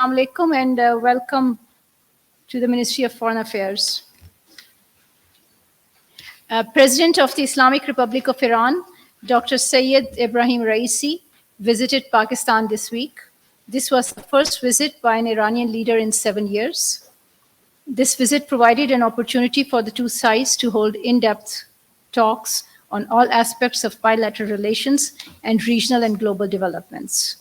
Assalamu alaikum and welcome to the Ministry of Foreign Affairs. President of the Islamic Republic of Iran, Dr. Sayyid Ibrahim Raisi, visited Pakistan this week. This was the first visit by an Iranian leader in 7 years. This visit provided an opportunity for the two sides to hold in-depth talks on all aspects of bilateral relations and regional and global developments.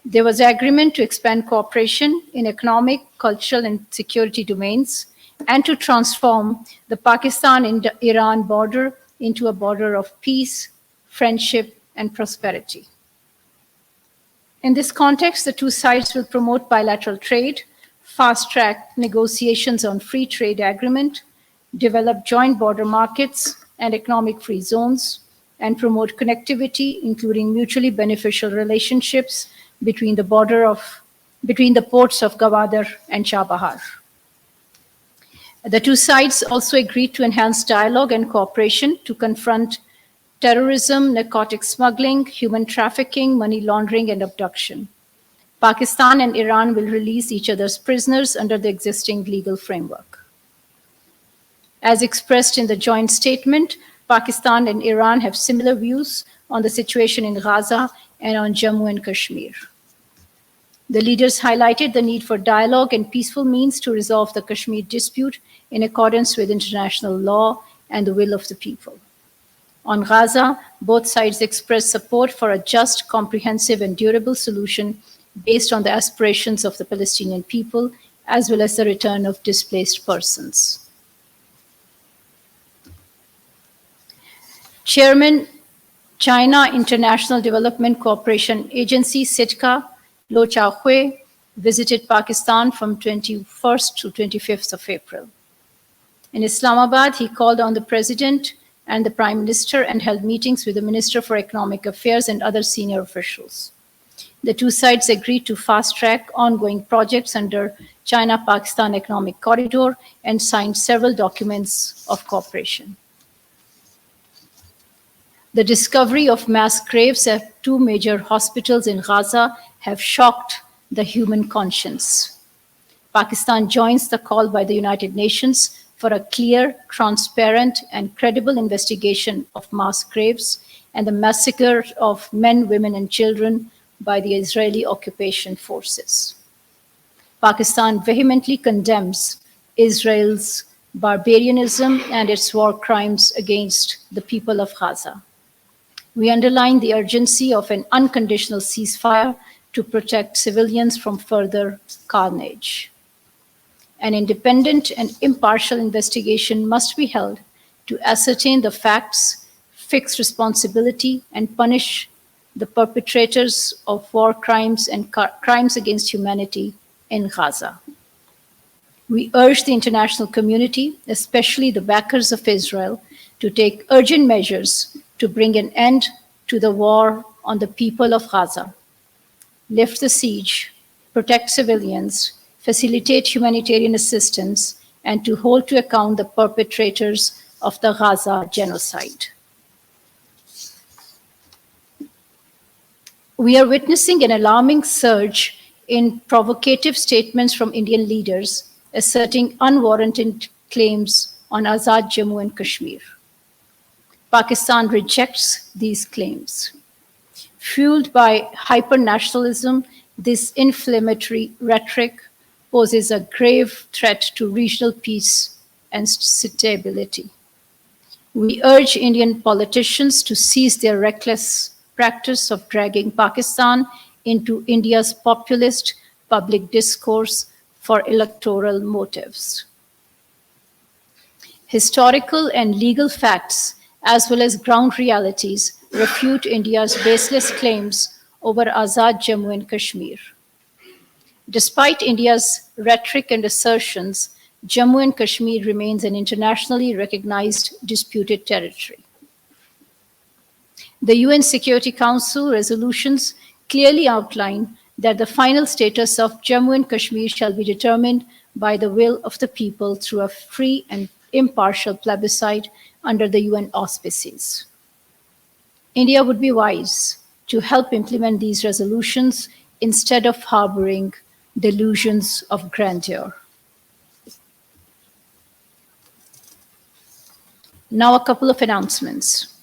There was agreement to expand cooperation in economic, cultural, and security domains, and to transform the Pakistan-Iran border into a border of peace, friendship, and prosperity. In this context, the two sides will promote bilateral trade, fast-track negotiations on free trade agreement, develop joint border markets and economic free zones, and promote connectivity, including mutually beneficial relationships between the ports of Gwadar and Chabahar. The two sides also agreed to enhance dialogue and cooperation to confront terrorism, narcotic smuggling, human trafficking, money laundering, and abduction. Pakistan and Iran will release each other's prisoners under the existing legal framework. As expressed in the joint statement, Pakistan and Iran have similar views on the situation in Gaza and on Jammu and Kashmir. The leaders highlighted the need for dialogue and peaceful means to resolve the Kashmir dispute in accordance with international law and the will of the people. On Gaza, both sides expressed support for a just, comprehensive, and durable solution based on the aspirations of the Palestinian people, as well as the return of displaced persons. Chairman, China International Development Cooperation Agency, CIDCA, Lo Chaohui, visited Pakistan from 21st to 25th of April. In Islamabad, he called on the President and the Prime Minister and held meetings with the Minister for Economic Affairs and other senior officials. The two sides agreed to fast-track ongoing projects under China-Pakistan Economic Corridor and signed several documents of cooperation. The discovery of mass graves at two major hospitals in Gaza have shocked the human conscience. Pakistan joins the call by the United Nations for a clear, transparent, and credible investigation of mass graves and the massacre of men, women, and children by the Israeli occupation forces. Pakistan vehemently condemns Israel's barbarianism and its war crimes against the people of Gaza. We underline the urgency of an unconditional ceasefire to protect civilians from further carnage. An independent and impartial investigation must be held to ascertain the facts, fix responsibility, and punish the perpetrators of war crimes and crimes against humanity in Gaza. We urge the international community, especially the backers of Israel, to take urgent measures to bring an end to the war on the people of Gaza, lift the siege, protect civilians, facilitate humanitarian assistance, and to hold to account the perpetrators of the Gaza genocide. We are witnessing an alarming surge in provocative statements from Indian leaders asserting unwarranted claims on Azad Jammu and Kashmir. Pakistan rejects these claims. Fueled by hyper-nationalism, this inflammatory rhetoric poses a grave threat to regional peace and stability. We urge Indian politicians to cease their reckless practice of dragging Pakistan into India's populist public discourse for electoral motives. Historical and legal facts, as well as ground realities, refute India's baseless claims over Azad Jammu and Kashmir. Despite India's rhetoric and assertions, Jammu and Kashmir remains an internationally recognized disputed territory. The UN Security Council resolutions clearly outline that the final status of Jammu and Kashmir shall be determined by the will of the people through a free and impartial plebiscite under the UN auspices. India would be wise to help implement these resolutions instead of harboring delusions of grandeur. Now, a couple of announcements.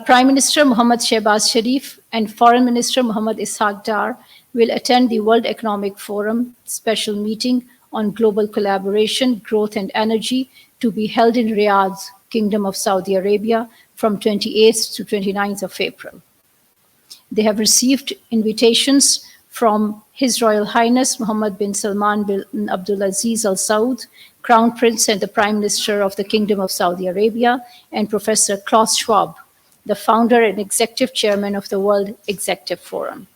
Prime Minister Mohammad Shehbaz Sharif and Foreign Minister Mohammad Ishaq Dar will attend the World Economic Forum special meeting on global collaboration, growth, and energy to be held in Riyadh, Kingdom of Saudi Arabia, from 28th to 29th of April. They have received invitations from His Royal Highness Mohammed bin Salman bin Abdulaziz Al Saud, Crown Prince and the Prime Minister of the Kingdom of Saudi Arabia, and Professor Klaus Schwab, the founder and executive chairman of the World Executive Forum.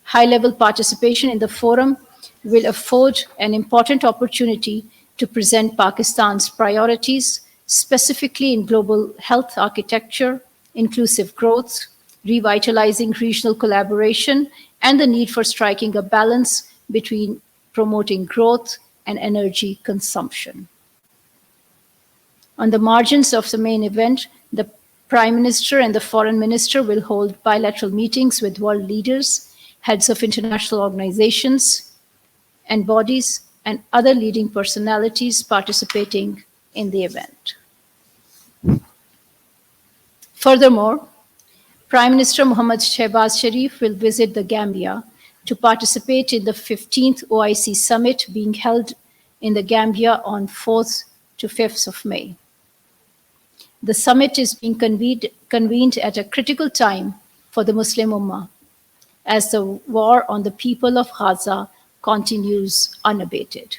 High-level participation in the forum will afford an important opportunity to present Pakistan's priorities, specifically in global health architecture, inclusive growth, revitalizing regional collaboration, and the need for striking a balance between promoting growth and energy consumption. On the margins of the main event, the Prime Minister and the Foreign Minister will hold bilateral meetings with world leaders, heads of international organizations and bodies, and other leading personalities participating in the event. Furthermore, Prime Minister Mohammad Shehbaz Sharif will visit the Gambia to participate in the 15th OIC Summit being held in the Gambia on 4th to 5th of May. The summit is being convened at a critical time for the Muslim Ummah, as the war on the people of Gaza continues unabated.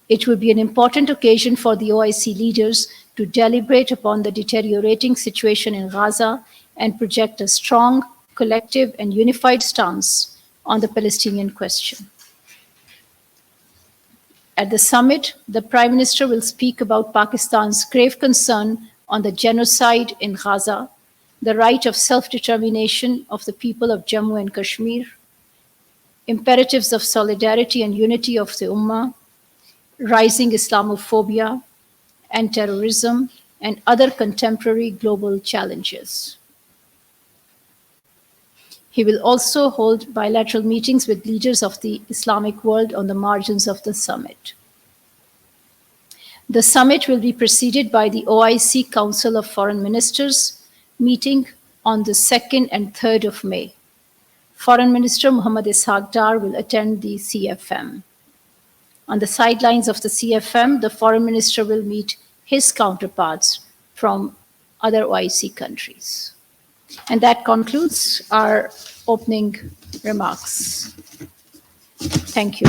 It will be an important occasion for the OIC leaders to deliberate upon the deteriorating situation in Gaza and project a strong, collective, and unified stance on the Palestinian question. At the summit, the Prime Minister will speak about Pakistan's grave concern on the genocide in Gaza, the right of self-determination of the people of Jammu and Kashmir, imperatives of solidarity and unity of the Ummah, rising Islamophobia and terrorism, and other contemporary global challenges. He will also hold bilateral meetings with leaders of the Islamic world on the margins of the summit. The summit will be preceded by the OIC Council of Foreign Ministers meeting on the 2nd and 3rd of May. Foreign Minister Mohammad Ishaq Dar will attend the CFM. On the sidelines of the CFM, the Foreign Minister will meet his counterparts from other OIC countries. And that concludes our opening remarks. Thank you.